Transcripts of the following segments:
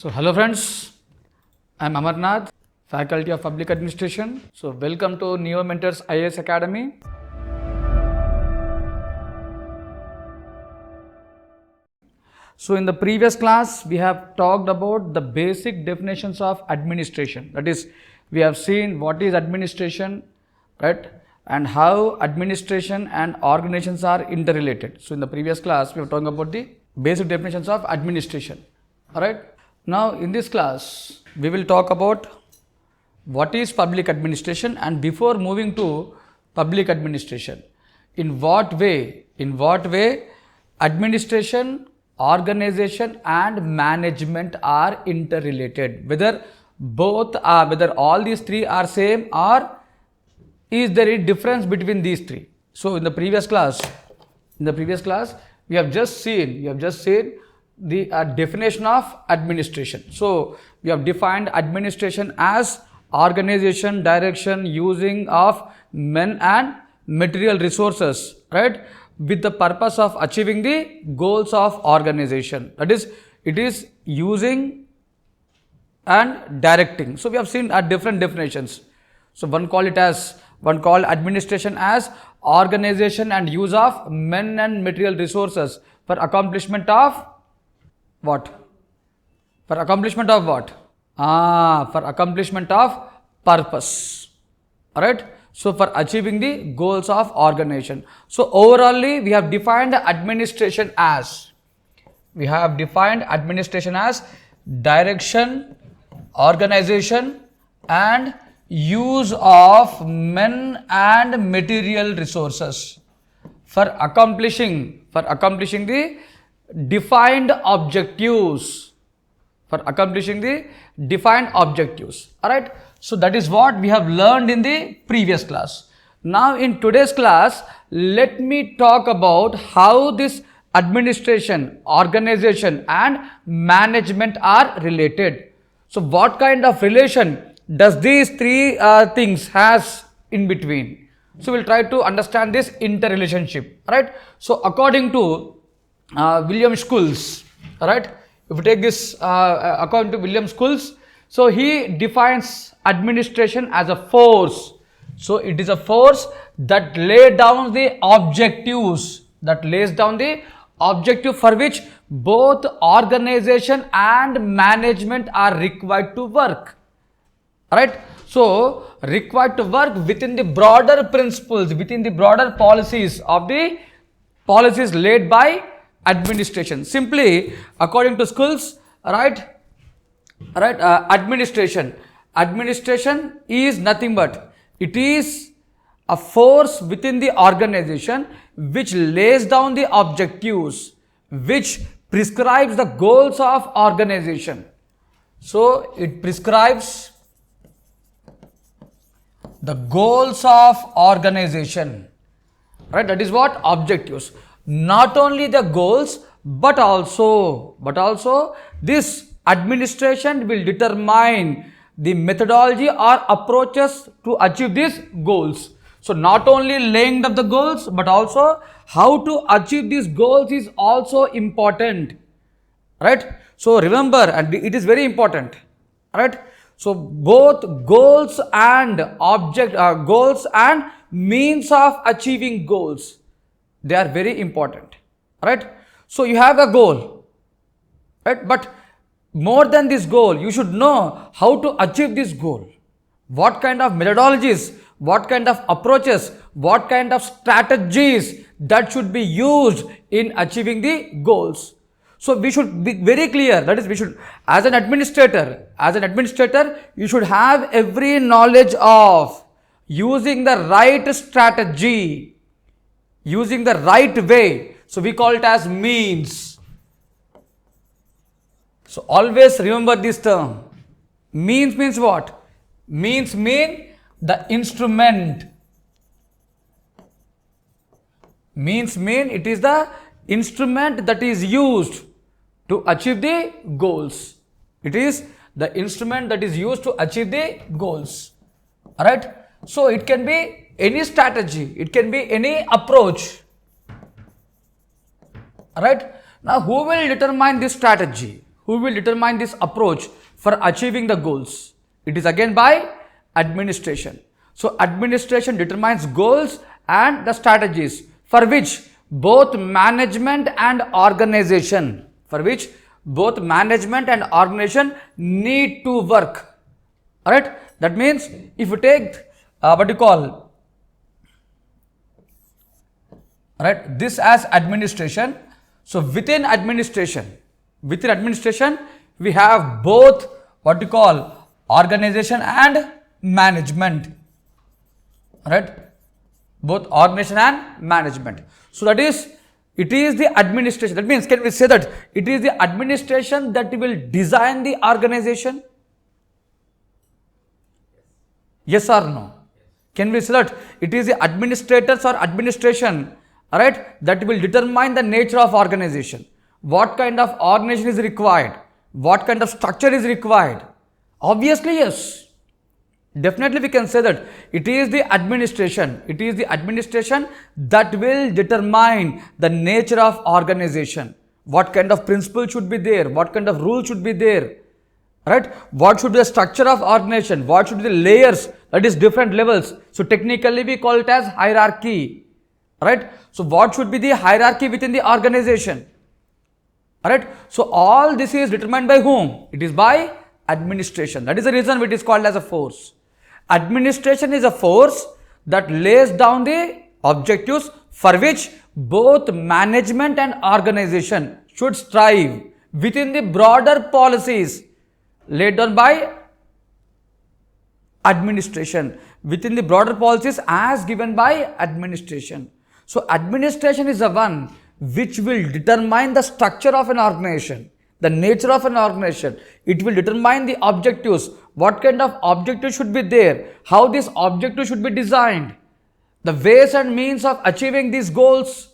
So hello friends, I am Amarnath, Faculty of Public Administration. So welcome to NEOMENTORS IAS Academy. So in the previous class, we have talked about the basic definitions of administration. That is, we have seen what is administration, right? And how administration and organizations are interrelated. So in the previous class, we were talking about the basic definitions of administration, all right? Now in this class, we will talk about what is public administration, and before moving to public administration, in what way administration, organization and management are interrelated, whether all these three are same or is there a difference between these three. So in the previous class we have just seen the definition of administration. So we have defined administration as organization, direction, using of men and material resources, right, with the purpose of achieving the goals of organization. That is, it is using and directing. So we have seen different definitions. So one called administration as organization and use of men and material resources for accomplishment of what? For accomplishment of what? For accomplishment of purpose. Alright? So for achieving the goals of organization. So overallly we have defined administration as direction, organization and use of men and material resources for accomplishing the defined objectives. Alright, so that is what we have learned in the previous class. Now in today's class, let me talk about how this administration, organization and management are related. So what kind of relation does these three things has in between? So we'll try to understand this interrelationship. Alright, so according to William Schulz, right? If you take this according to William Schulz, so he defines administration as a force. So it is a force that lays down the objectives, for which both organization and management are required to work. Alright, so required to work within the broader principles, within the broader policies laid by administration. Simply, according to Schulz, administration is nothing but it is a force within the organization which lays down the objectives, which prescribes the goals of organization. So it prescribes the goals of organization, right? That is what objectives. Not only the goals, but also this administration will determine the methodology or approaches to achieve these goals. So not only laying up the goals, but also how to achieve these goals is also important, right? So remember, and it is very important, right? So both goals and goals and means of achieving goals, they are very important, right? So you have a goal, right? But more than this goal, you should know how to achieve this goal. What kind of methodologies, what kind of approaches, what kind of strategies that should be used in achieving the goals. So we should be very clear, that is, we should, as an administrator, you should have every knowledge of using the right strategy, using the right way. So we call it as means. So always remember this term. Means means what? Means mean the instrument. Means mean it is the instrument that is used to achieve the goals. It is the instrument that is used to achieve the goals. Alright? So it can be any strategy, it can be any approach. Alright? Now who will determine this strategy? who will determine this approach for achieving the goals? It is again by administration. So administration determines goals and the strategies for which both management and organization need to work. Alright, that means if you take this as administration. So within administration we have both organization and management. Right, both organization and management. So that is, it is the administration. That means, can we say that it is the administration that will design the organization? Yes or no? Can we say that it is the administrators or administration, alright, that will determine the nature of organization? What kind of organization is required? What kind of structure is required? Obviously, yes. Definitely we can say that it is the administration. It is the administration that will determine the nature of organization. What kind of principle should be there? What kind of rule should be there? Right? What should be the structure of organization? What should be the layers? That is different levels. So technically we call it as hierarchy. Right? So what should be the hierarchy within the organization? Alright? So all this is determined by whom? It is by administration. That is the reason it is called as a force. Administration is a force that lays down the objectives for which both management and organization should strive within the broader policies laid down by administration, within the broader policies as given by administration. So administration is the one which will determine the structure of an organization, the nature of an organization. It will determine the objectives, what kind of objectives should be there, how this objective should be designed, the ways and means of achieving these goals,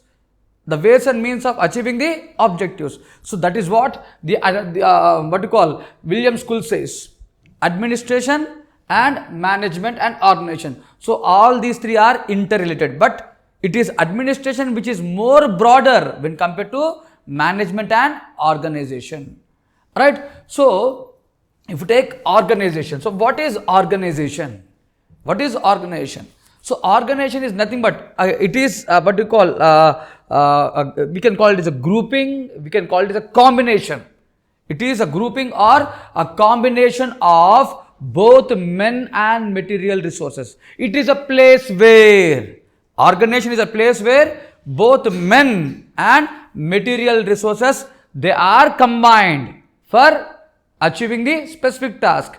the ways and means of achieving the objectives. So that is what William School says, administration and management and organization. So all these three are interrelated, but it is administration which is more broader when compared to management and organization. Right? So if you take organization, so what is organization? What is organization? So organization is nothing but it is we can call it as a grouping, we can call it as a combination. It is a grouping or a combination of both men and material resources. It is a place where organization is a place where both men and material resources, they are combined for achieving the specific task.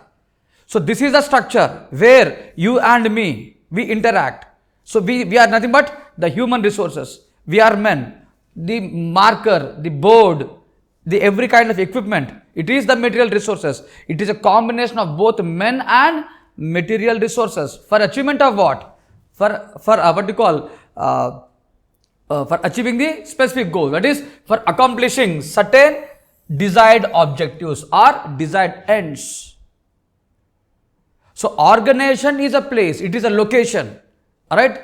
So this is a structure where you and me, we interact. So we are nothing but the human resources. We are men. The marker, the board, the every kind of equipment, it is the material resources. It is a combination of both men and material resources for achievement of what? For achieving the specific goal, that is for accomplishing certain desired objectives or desired ends. So organization is a place, it is a location, alright?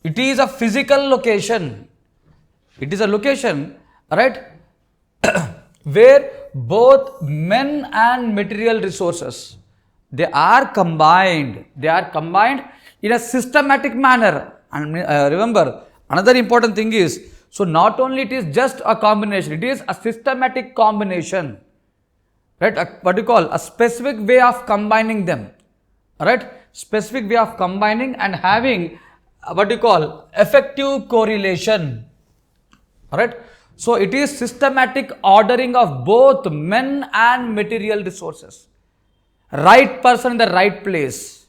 It is a physical location. It is a location, alright, where both men and material resources, they are combined in a systematic manner. And remember, another important thing is, so not only it is just a combination, it is a systematic combination, right? A specific way of combining them, right? Specific way of combining and having effective correlation, right? So it is systematic ordering of both men and material resources. Right person in the right place,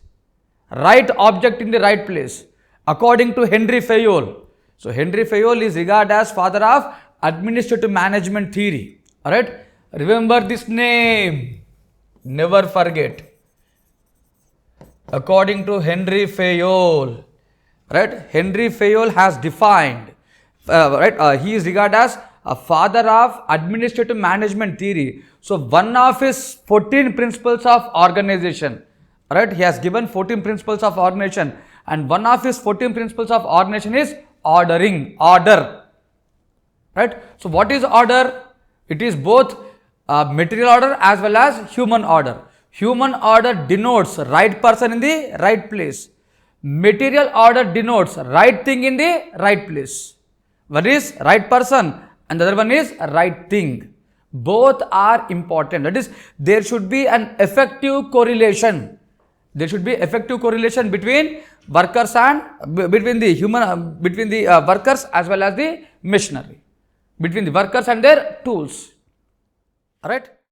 right object in the right place, according to Henry Fayol. So Henry Fayol is regarded as father of administrative management theory. Alright, remember this name, never forget. According to Henry Fayol, right? Henry Fayol has defined, he is regarded as a father of administrative management theory. So one of his 14 principles of organization, right? He has given 14 principles of organization, and one of his 14 principles of organization is ordering, order. right? So what is order? It is both material order as well as human order. Human order denotes right person in the right place. Material order denotes right thing in the right place. One is right person and the other one is right thing. Both are important. That is, there should be an effective correlation. There should be effective correlation between workers and between the human between the workers as well as the machinery, between the workers and their tools. All right.